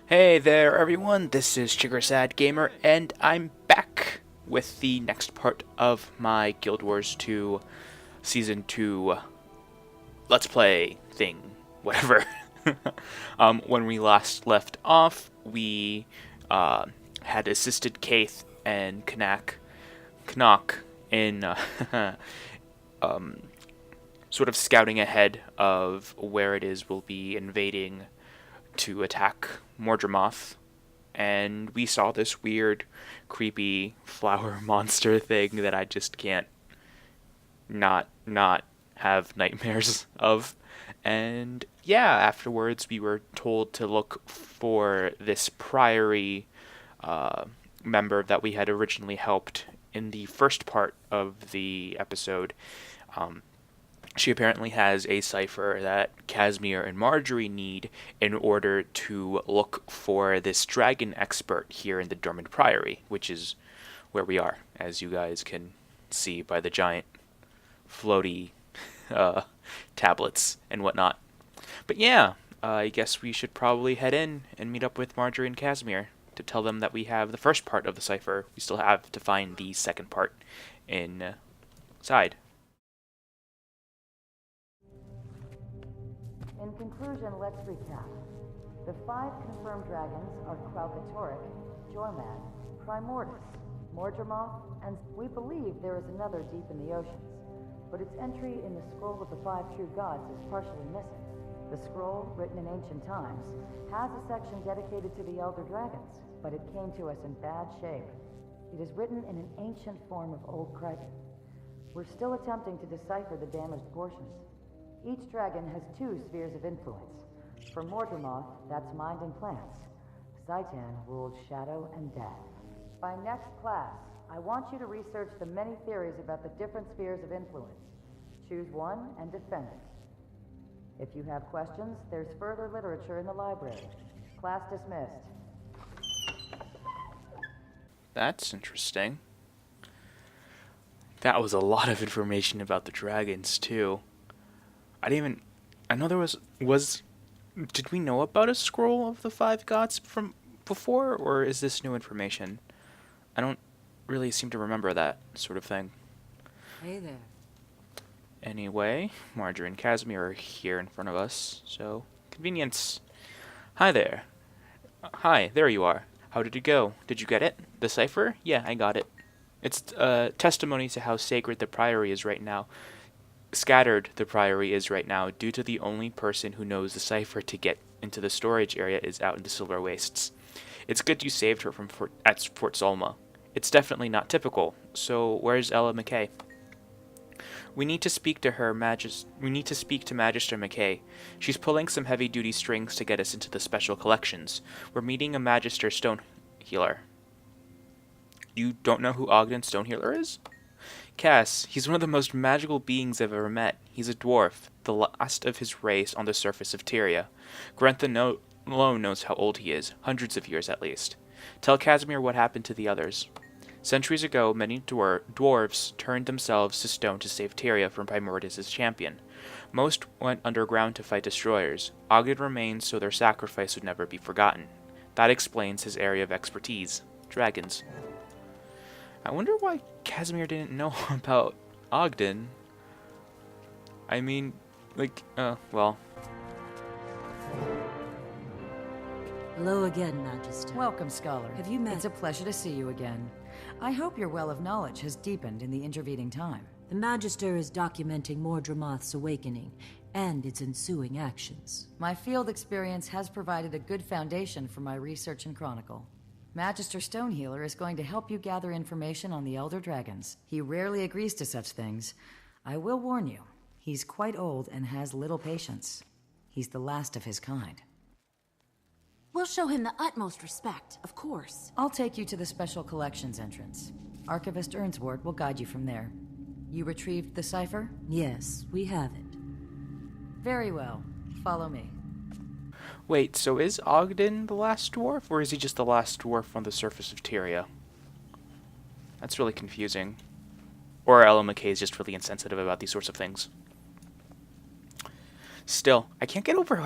Hey there, everyone. This is Chiggersad Gamer, and I'm back with the next part of my Guild Wars 2 Season 2 Let's Play thing, whatever. When we last left off, we had assisted Kaith and Knock in sort of scouting ahead of where it is we'll be invading to attack Mordremoth, and we saw this weird, creepy flower monster thing that I just can't not have nightmares of. And yeah, afterwards we were told to look for this priory member that we had originally helped in the first part of the episode. She apparently has a cipher that Casimir and Marjorie need in order to look for this dragon expert here in the Dormant Priory, which is where we are, as you guys can see by the giant floaty tablets and whatnot. But yeah, I guess we should probably head in and meet up with Marjorie and Casimir to tell them that we have the first part of the cipher. We still have to find the second part inside. In conclusion, let's recap. The 5 confirmed dragons are Kralkatorrik, Jormad, Primordus, Mordremoth, and we believe there is another deep in the oceans. But its entry in the Scroll of the 5 True Gods is partially missing. The scroll, written in ancient times, has a section dedicated to the Elder Dragons, but it came to us in bad shape. It is written in an ancient form of Old Crichton. We're still attempting to decipher the damaged portions. Each dragon has 2 spheres of influence. For Mordremoth, that's mind and plants. Zaitan rules shadow and death. By next class, I want you to research the many theories about the different spheres of influence. Choose one and defend it. If you have questions, there's further literature in the library. Class dismissed. That's interesting. That was a lot of information about the dragons, too. I know there was, did we know about a scroll of the 5 gods from before, or is this new information? I don't really seem to remember that sort of thing. Hey there. Anyway, Marjorie and Casimir are here in front of us, so convenience. Hi there. Hi, there you are. How did it go? Did you get it? The cipher? Yeah, I got it. It's a testimony to how sacred the priory is right now. Scattered the priory is right now due to the only person who knows the cipher to get into the storage area is out in the Silver Wastes. It's good you saved her from Fort Solma. It's definitely not typical. So where's Ella McKay? We need to speak to Magister McKay. She's pulling some heavy-duty strings to get us into the special collections. We're meeting a Magister Stonehealer. You don't know who Ogden Stonehealer is? Cass, he's one of the most magical beings I've ever met. He's a dwarf, the last of his race on the surface of Tyria. Grantha alone knows how old he is, hundreds of years at least. Tell Casimir what happened to the others. Centuries ago, many dwarves turned themselves to stone to save Tyria from Primordus' champion. Most went underground to fight destroyers. Ogden remained so their sacrifice would never be forgotten. That explains his area of expertise, dragons. I wonder why Casimir didn't know about Ogden. I mean, well. Hello again, Magister. Welcome, Scholar. Have you met- It's a pleasure to see you again. I hope your well of knowledge has deepened in the intervening time. The Magister is documenting Mordremoth's awakening and its ensuing actions. My field experience has provided a good foundation for my research and chronicle. Magister Stonehealer is going to help you gather information on the Elder Dragons. He rarely agrees to such things. I will warn you, he's quite old and has little patience. He's the last of his kind. We'll show him the utmost respect, of course. I'll take you to the Special Collections entrance. Archivist Earnsward will guide you from there. You retrieved the cipher? Yes, we have it. Very well. Follow me. Wait, so is Ogden the last dwarf, or is he just the last dwarf on the surface of Tyria? That's really confusing. Or Ella McKay is just really insensitive about these sorts of things. Still, I can't get over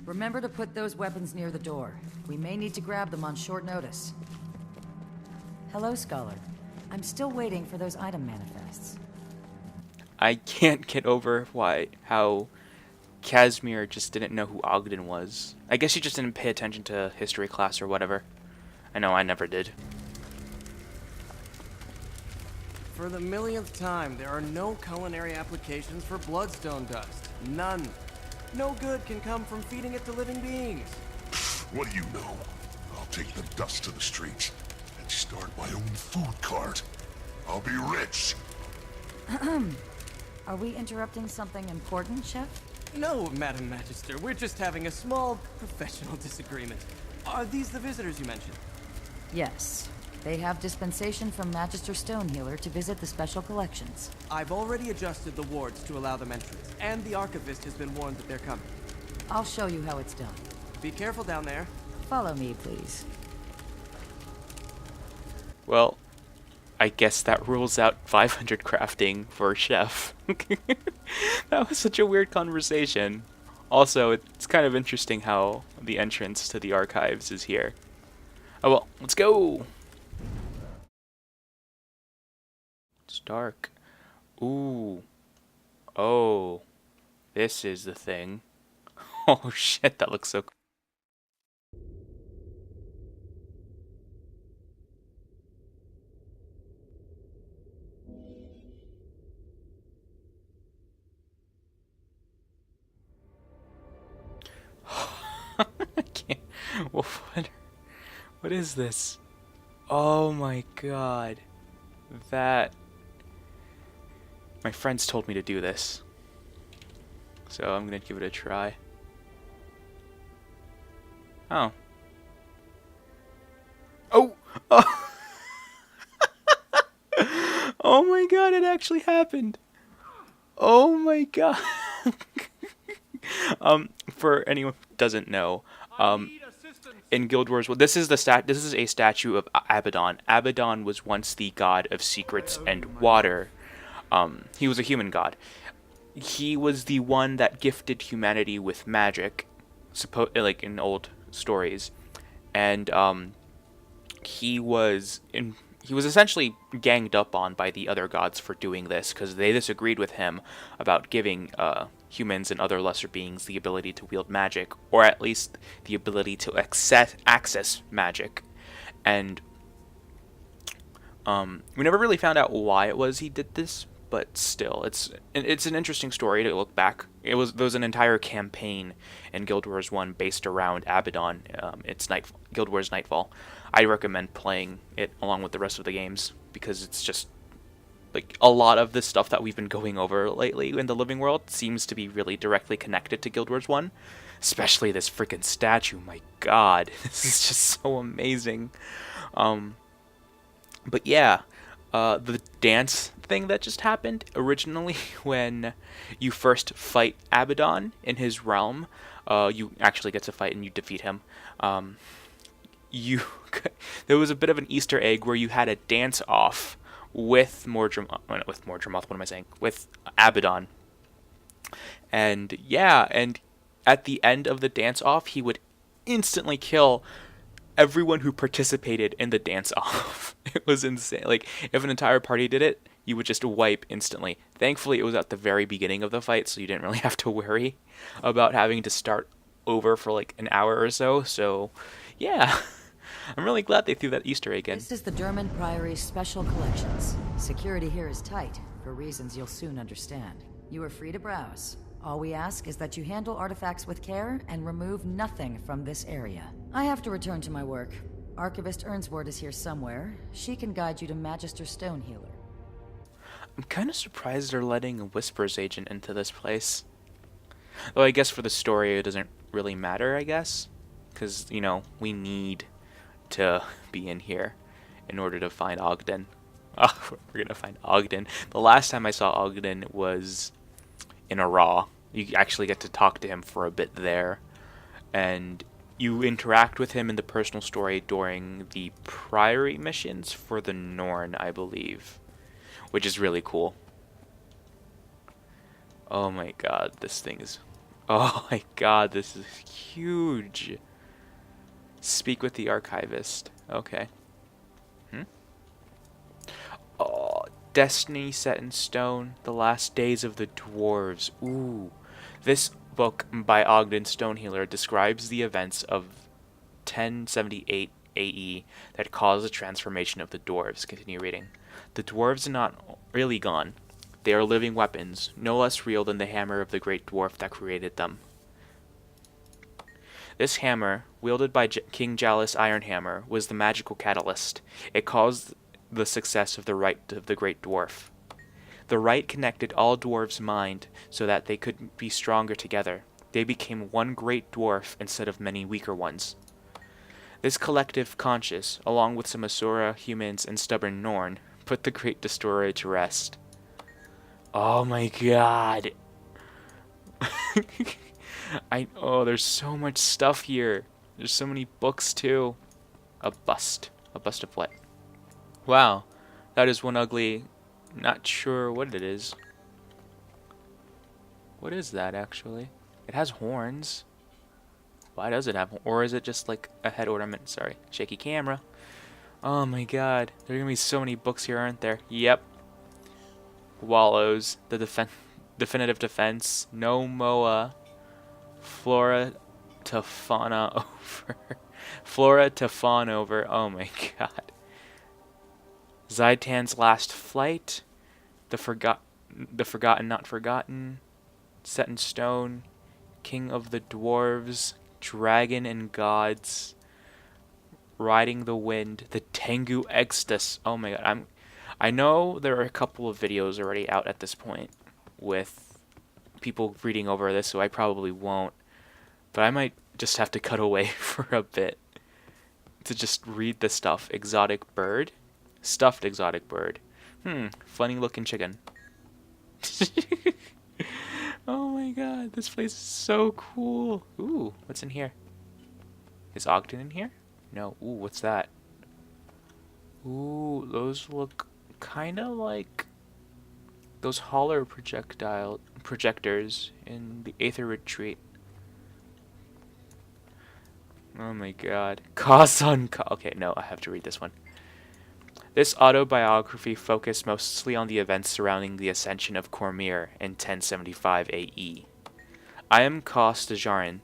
Remember to put those weapons near the door. We may need to grab them on short notice. Hello, Scholar. I'm still waiting for those item manifests. I can't get over how Casimir just didn't know who Ogden was. I guess he just didn't pay attention to history class or whatever. I know I never did. For the millionth time, there are no culinary applications for bloodstone dust. None. No good can come from feeding it to living beings. What do you know? I'll take the dust to the streets and start my own food cart. I'll be rich. Are we interrupting something important, Chef? No, Madam Magister, we're just having a small professional disagreement. Are these the visitors you mentioned? Yes. They have dispensation from Magister Stonehealer to visit the special collections. I've already adjusted the wards to allow them entrance, and the Archivist has been warned that they're coming. I'll show you how it's done. Be careful down there. Follow me, please. Well, I guess that rules out 500 crafting for Chef. That was such a weird conversation. Also, it's kind of interesting how the entrance to the archives is here. Oh well, let's go! It's dark. Ooh. Oh. This is the thing. Oh shit, that looks so cool. I can't. What is this? Oh my god. That. My friends told me to do this. So I'm gonna give it a try. Oh. Oh! Oh! Oh my god, it actually happened! Oh my god! For anyone who doesn't know, in Guild Wars, well, this is a statue of Abaddon. Abaddon was once the god of secrets and water. He was a human god. He was the one that gifted humanity with magic, like in old stories, and he was essentially ganged up on by the other gods for doing this because they disagreed with him about giving humans and other lesser beings the ability to wield magic, or at least the ability to access magic. And we never really found out why it was he did this, but still, it's an interesting story to look back. There was an entire campaign in Guild Wars 1 based around Abaddon. It's Guild Wars Nightfall. I recommend playing it along with the rest of the games because it's just like a lot of the stuff that we've been going over lately in the living world seems to be really directly connected to Guild Wars 1, especially this freaking statue. My god, this is just so amazing. But yeah, the dance thing that just happened originally when you first fight Abaddon in his realm, you actually get to fight and you defeat him. There was a bit of an Easter egg where you had a dance off with with Abaddon. And yeah, and at the end of the dance off, he would instantly kill everyone who participated in the dance off. It was insane. Like, if an entire party did it, you would just wipe instantly. Thankfully, it was at the very beginning of the fight, so you didn't really have to worry about having to start over for like an hour or so. So, yeah. I'm really glad they threw that Easter egg in. This is the Derman Priory's special collections. Security here is tight, for reasons you'll soon understand. You are free to browse. All we ask is that you handle artifacts with care and remove nothing from this area. I have to return to my work. Archivist Earnsward is here somewhere. She can guide you to Magister Stonehealer. I'm kind of surprised they're letting a Whispers agent into this place. Though I guess for the story it doesn't really matter, I guess. Because, you know, we need to be in here in order to find Ogden. Oh, we're gonna find Ogden. The last time I saw Ogden was in Arraa. You actually get to talk to him for a bit there. And you interact with him in the personal story during the Priory missions for the Norn, I believe. Which is really cool. Oh my god, this thing is... Oh my god, this is huge. Speak with the archivist. Okay. Oh, Destiny Set in Stone, The Last Days of the Dwarves. Ooh. This book by Ogden Stonehealer describes the events of 1078 AE that caused the transformation of the dwarves. Continue reading. The dwarves are not really gone. They are living weapons, no less real than the hammer of the great dwarf that created them. This hammer, wielded by King Jalus Ironhammer, was the magical catalyst. It caused the success of the Rite of the Great Dwarf. The Rite connected all dwarves' mind so that they could be stronger together. They became one great dwarf instead of many weaker ones. This collective conscious, along with some Asura, humans, and stubborn Norn, put the Great Destroyer to rest. Oh my god! Oh, there's so much stuff here. There's so many books too. A bust. A bust of what? Wow, that is one ugly... Not sure what it is. What is that, actually? It has horns. Why does it have... Or is it just like a head ornament? Sorry. Shaky camera. Oh my god. There are going to be so many books here, aren't there? Yep. Wallows. The Definitive Defense. No Moa. Flora to Fauna over. Flora to Fawn over. Oh my god. Zaitan's Last Flight, The Forgotten Not Forgotten, Set in Stone, King of the Dwarves, Dragon and Gods, Riding the Wind, The Tengu Exodus. Oh my god, I know there are a couple of videos already out at this point with people reading over this, so I probably won't. But I might just have to cut away for a bit to just read the stuff. Exotic bird. Stuffed exotic bird. Funny looking chicken. Oh my god, this place is so cool. Ooh, what's in here? Is Ogden in here? No. Ooh, what's that? Ooh, those look kind of like those holler projectors in the Aether Retreat. Oh my god. Okay, no, I have to read this one. This autobiography focused mostly on the events surrounding the ascension of Cormyr in 1075 AE. I am Kos Dejarin,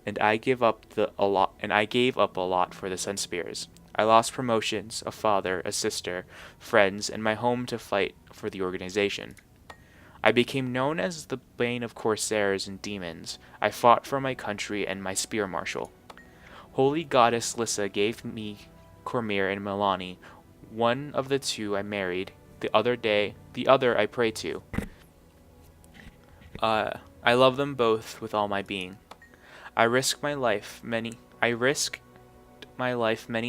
and I gave up a lot for the Sunspears. I lost promotions, a father, a sister, friends, and my home to fight for the organization. I became known as the bane of corsairs and demons. I fought for my country and my spear marshal. Holy goddess Lissa gave me Cormyr and Milani. One of the two I married, the other I pray to. I love them both with all my being. I risked my life many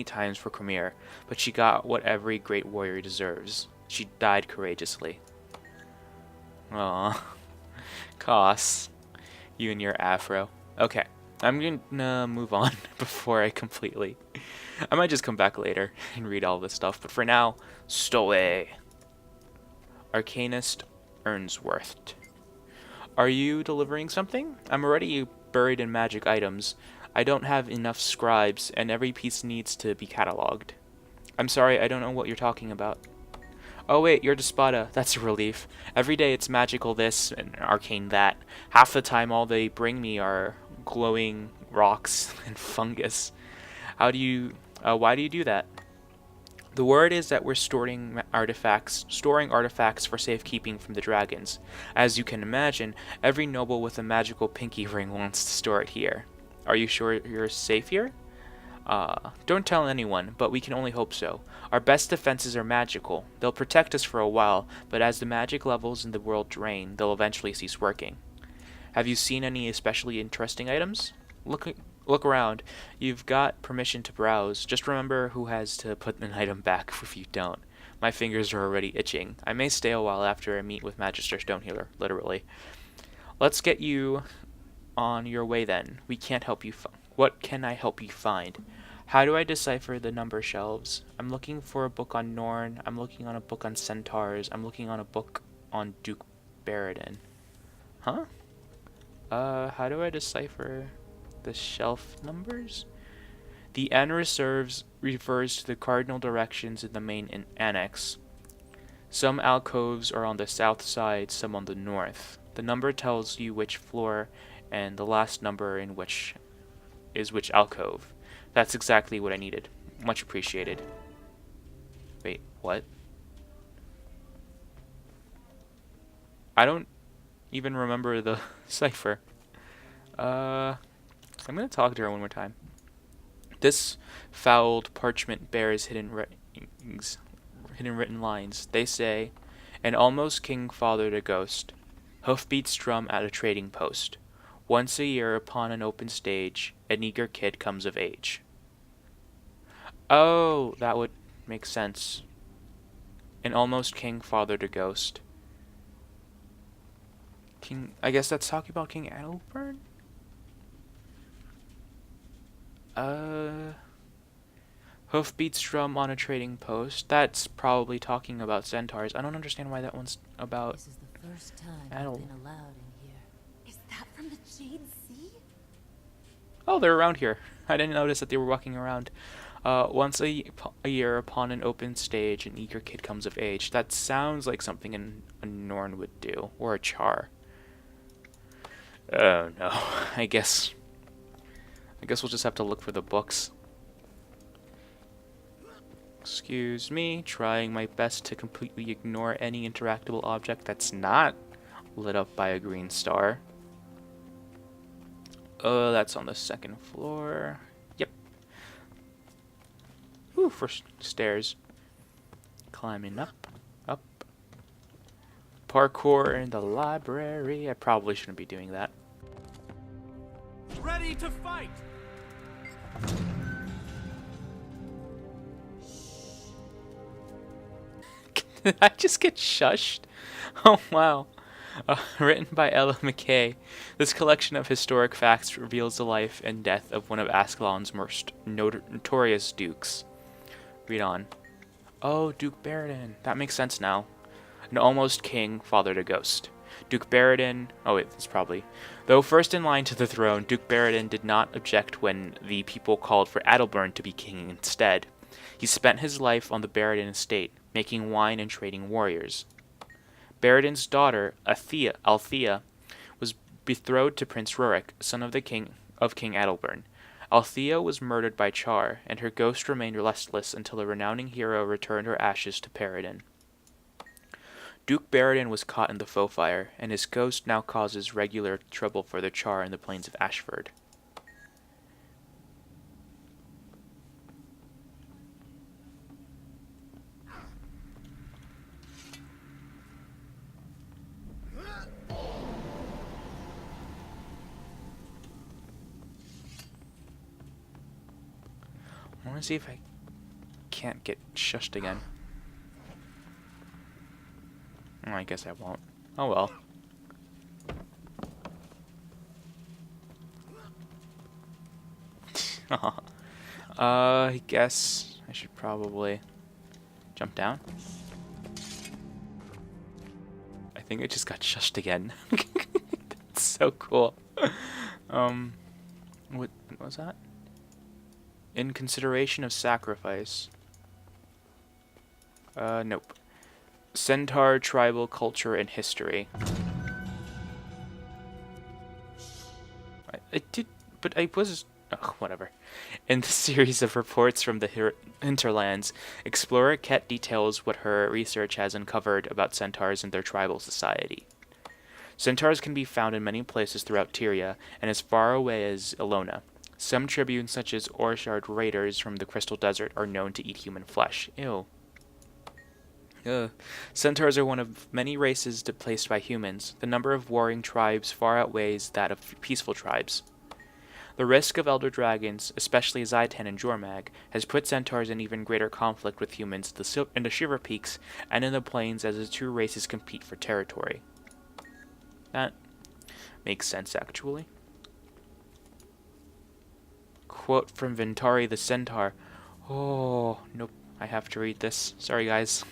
times for Cormyr, but she got what every great warrior deserves. She died courageously. Aww. Kos. You and your afro. Okay, I'm gonna move on before I completely... I might just come back later and read all this stuff, but for now, Stowe. Arcanist Earnsworth. Are you delivering something? I'm already buried in magic items. I don't have enough scribes, and every piece needs to be cataloged. I'm sorry, I don't know what you're talking about. Oh wait, you're Despada. That's a relief. Every day it's magical this and arcane that. Half the time all they bring me are glowing rocks and fungus. Why do you do that? The word is that we're storing artifacts for safekeeping from the dragons. As you can imagine, every noble with a magical pinky ring wants to store it here. Are you sure you're safe here? Don't tell anyone, but we can only hope so. Our best defenses are magical. They'll protect us for a while, but as the magic levels in the world drain, they'll eventually cease working. Have you seen any especially interesting items? Look around. You've got permission to browse. Just remember who has to put an item back if you don't. My fingers are already itching. I may stay a while after I meet with Magister Stonehealer, literally. Let's get you on your way then. We can't help you. What can I help you find? How do I decipher the number shelves? I'm looking for a book on Norn. I'm looking on a book on centaurs. I'm looking on a book on Duke Baradin. Huh? How do I decipher the shelf numbers? The N refers to the cardinal directions in the main annex. Some alcoves are on the south side, some on the north. The number tells you which floor, and the last number in which is which alcove. That's exactly what I needed. Much appreciated. Wait, what? I don't even remember the cipher. I'm gonna talk to her one more time. This fouled parchment bears hidden written lines. They say, an almost king fathered a ghost. Hoofbeats drum at a trading post. Once a year upon an open stage, an eager kid comes of age. Oh, that would make sense. An almost king fathered a ghost. I guess that's talking about King Adalbert? Hoofbeats drum on a trading post. That's probably talking about centaurs. I don't understand why that one's about This is the first time Adal. I've been allowed in here. Is that from the Jade Sea? Oh, they're around here. I didn't notice that they were walking around. Once a year upon an open stage, an eager kid comes of age. That sounds like something a Norn would do. Or a Char. Oh no. I guess we'll just have to look for the books. Excuse me, trying my best to completely ignore any interactable object that's not lit up by a green star. Oh, that's on the second floor. Yep. Ooh, first stairs. Climbing up, up. Parkour in the library. I probably shouldn't be doing that. Ready to fight! Did I just get shushed? Oh, wow. Written by Ella McKay, this collection of historic facts reveals the life and death of one of Ascalon's most notorious dukes. Read on. Oh, Duke Baradin. That makes sense now. An almost king fathered a ghost. Duke Baradin... Oh, wait, that's probably... Though first in line to the throne, Duke Baradin did not object when the people called for Adalbert to be king instead. He spent his life on the Baradin estate, making wine and trading warriors. Baradin's daughter, Althea, was betrothed to Prince Rurik, son of King Adalbert. Althea was murdered by Char, and her ghost remained restless until a renowned hero returned her ashes to Baradin. Duke Baradin was caught in the foe fire, and his ghost now causes regular trouble for the Char in the plains of Ashford. I want to see if I can't get shushed again. Oh, I guess I won't. Oh well. I guess I should probably jump down. I think I just got shushed again. That's so cool. What was that? In consideration of sacrifice. Nope. Centaur tribal culture and history. I did, but I was... Oh, whatever. In this series of reports from the hinterlands, explorer Ket details what her research has uncovered about centaurs and their tribal society. Centaurs can be found in many places throughout Tyria, and as far away as Ilona. Some tribunes, such as Orshard raiders from the Crystal Desert, are known to eat human flesh. Ew. Centaurs are one of many races displaced by humans. The number of warring tribes far outweighs that of peaceful tribes. The risk of elder dragons, especially Zaitan and Jormag, has put centaurs in even greater conflict with humans in the Shiver Peaks and in the plains as the two races compete for territory. That makes sense, actually. Quote from Ventari the Centaur. Oh, nope, I have to read this. Sorry, guys.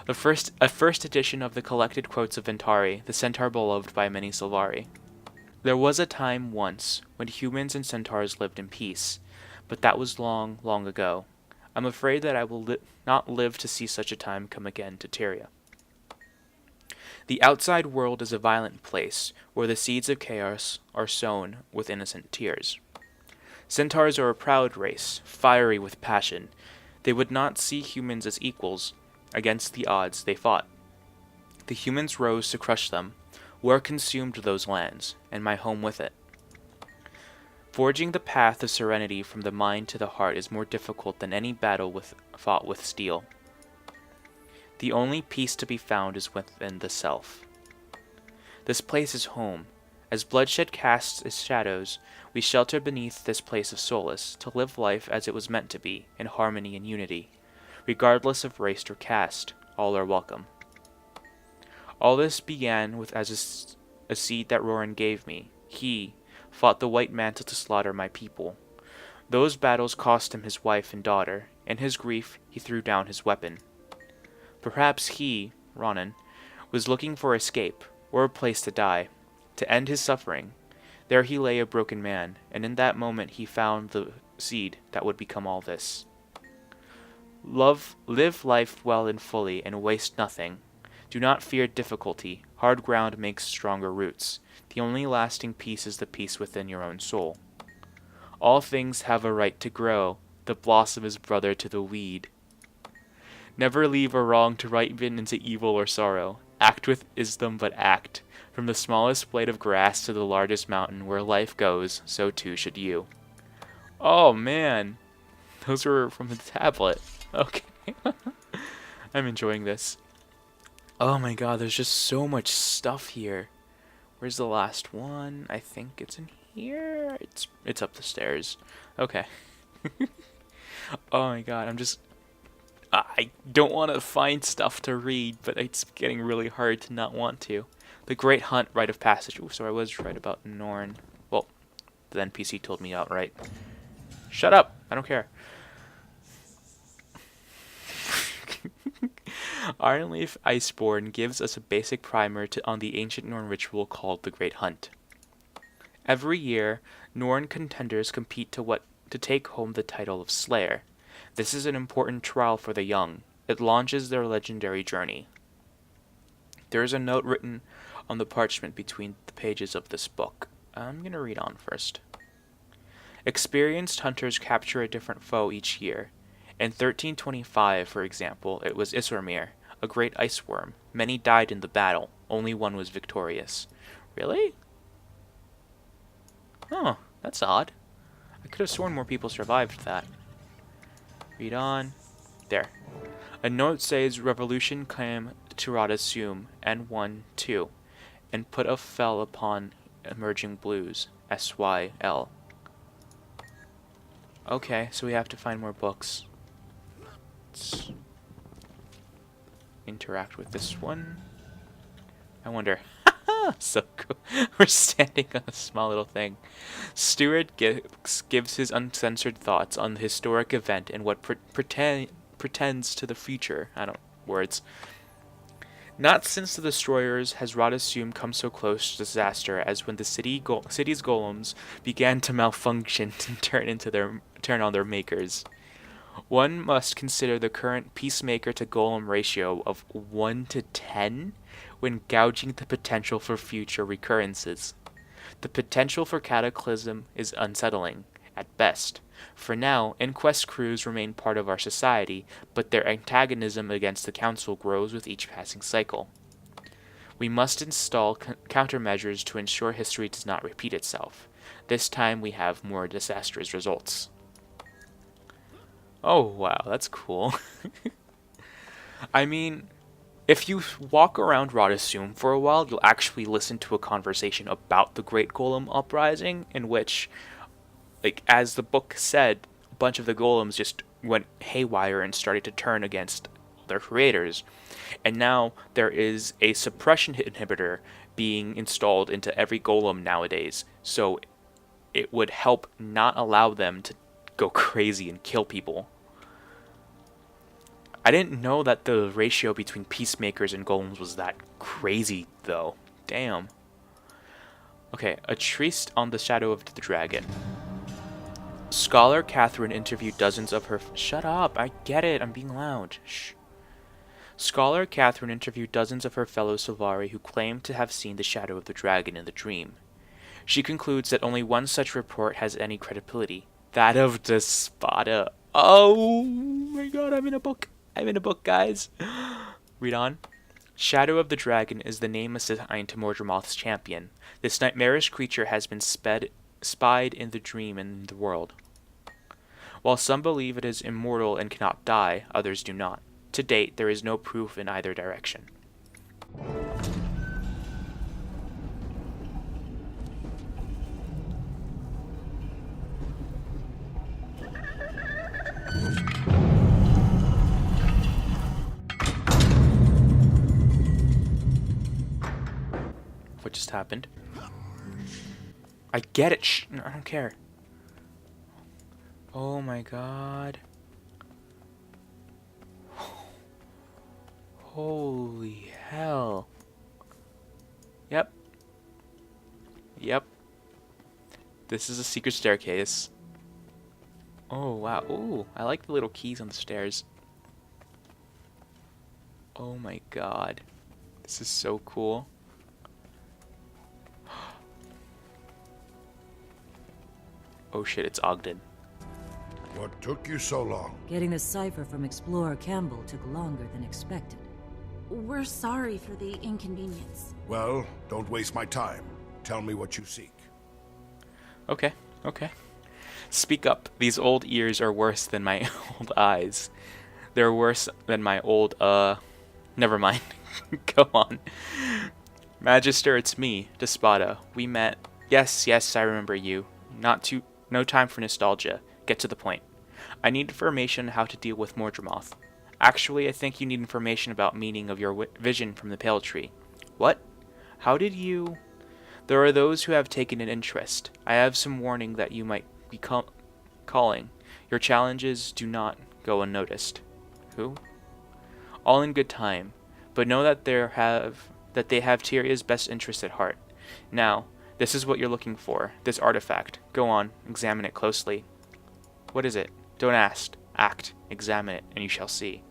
A first edition of the collected quotes of Ventari, the centaur beloved by many Sylvari. There was a time once when humans and centaurs lived in peace, but that was long, long ago. I'm afraid that I will not live to see such a time come again to Tyria. The outside world is a violent place, where the seeds of chaos are sown with innocent tears. Centaurs are a proud race, fiery with passion. They would not see humans as equals. Against the odds, they fought. The humans rose to crush them. War consumed those lands, and my home with it. Forging the path of serenity from the mind to the heart is more difficult than any battle fought with steel. The only peace to be found is within the self. This place is home. As bloodshed casts its shadows, we shelter beneath this place of solace to live life as it was meant to be, in harmony and unity. Regardless of race or caste, all are welcome. All this began with as a seed that Roran gave me. He fought the white mantle to slaughter my people. Those battles cost him his wife and daughter. In his grief, he threw down his weapon. Perhaps he, Ronan, was looking for escape, or a place to die, to end his suffering. There he lay a broken man, and in that moment he found the seed that would become all this. Live life well and fully, and waste nothing. Do not fear difficulty. Hard ground makes stronger roots. The only lasting peace is the peace within your own soul. All things have a right to grow. The blossom is brother to the weed. Never leave a wrong to ripen into evil or sorrow. Act with wisdom, but act. From the smallest blade of grass to the largest mountain, where life goes, so too should you. Oh man, those were from the tablet. Okay. I'm enjoying this. Oh my god, there's just so much stuff here. Where's the last one? I think it's in here. It's up the stairs. Okay. Oh my god, I don't want to find stuff to read, but it's getting really hard to not want to. The Great Hunt, Rite of Passage. Ooh, so I was right about Norn. Well, the NPC told me outright. Shut up! I don't care. Ironleaf Iceborne gives us a basic primer on the ancient Norn ritual called the Great Hunt. Every year, Norn contenders compete to take home the title of Slayer. This is an important trial for the young. It launches their legendary journey. There is a note written on the parchment between the pages of this book. I'm going to read on first. Experienced hunters capture a different foe each year. In 1325, for example, it was Isormir, a great ice worm. Many died in the battle. Only one was victorious. Really? Oh, that's odd. I could have sworn more people survived that. Read on. There. A note says revolution came to Radasum and won too, and put a fell upon emerging blues. SYL. Okay, so we have to find more books. Let's interact with this one. I wonder. So cool. We're standing on a small little thing. Stuart gives his uncensored thoughts on the historic event and what pretends to the future. Words. Not since the destroyers has Radasum come so close to disaster as when the city's golems began to malfunction and turn on their makers. One must consider the current peacemaker to golem ratio of 1 to 10 when gouging the potential for future recurrences. The potential for cataclysm is unsettling, at best. For now, Inquest crews remain part of our society, but their antagonism against the Council grows with each passing cycle. We must install countermeasures to ensure history does not repeat itself. This time we have more disastrous results. Oh, wow, that's cool. I mean, if you walk around Radasum for a while, you'll actually listen to a conversation about the Great Golem Uprising, in which, as the book said, a bunch of the golems just went haywire and started to turn against their creators. And now there is a suppression inhibitor being installed into every golem nowadays, so it would help not allow them to go crazy and kill people. I didn't know that the ratio between peacemakers and golems was that crazy, though. Damn. Okay, a treatise on the shadow of the dragon. Scholar Catherine interviewed dozens of her... Shut up, I get it, I'm being loud. Shh. Scholar Catherine interviewed dozens of her fellow Sylvari who claimed to have seen the shadow of the dragon in the dream. She concludes that only one such report has any credibility. That of Despada. Oh my god, I'm in a book. I'm in a book, guys. Read on. Shadow of the Dragon is the name assigned to Mordremoth's champion. This nightmarish creature has been spied in the dream and the world. While some believe it is immortal and cannot die, others do not. To date, there is no proof in either direction. What just happened? I get it. Shh, no, I don't care. Oh my god. Holy hell. Yep. Yep. This is a secret staircase. Oh wow. Ooh, I like the little keys on the stairs. Oh my god. This is so cool. Oh shit, it's Ogden. What took you so long? Getting the cipher from Explorer Campbell took longer than expected. We're sorry for the inconvenience. Well, don't waste my time. Tell me what you seek. Okay, okay. Speak up. These old ears are worse than my old eyes. They're worse than my old, never mind. Go on. Magister, it's me, Despada. We met. Yes, I remember you. No time for nostalgia. Get to the point. I need information on how to deal with Mordremoth. Actually, I think you need information about meaning of your vision from the Pale Tree. What? How did you... There are those who have taken an interest. I have some warning that you might be calling. Your challenges do not go unnoticed. Who? All in good time, but know that they have Tyria's best interest at heart. Now, this is what you're looking for, this artifact. Go on, examine it closely. What is it? Don't ask. Act. Examine it, and you shall see.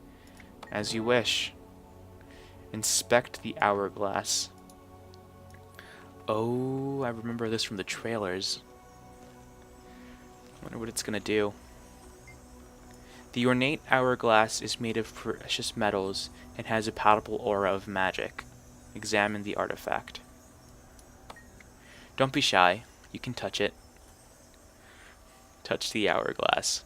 As you wish. Inspect the hourglass. Oh, I remember this from the trailers. I wonder what it's gonna do. The ornate hourglass is made of precious metals and has a palpable aura of magic. Examine the artifact. Don't be shy. You can touch it. Touch the hourglass.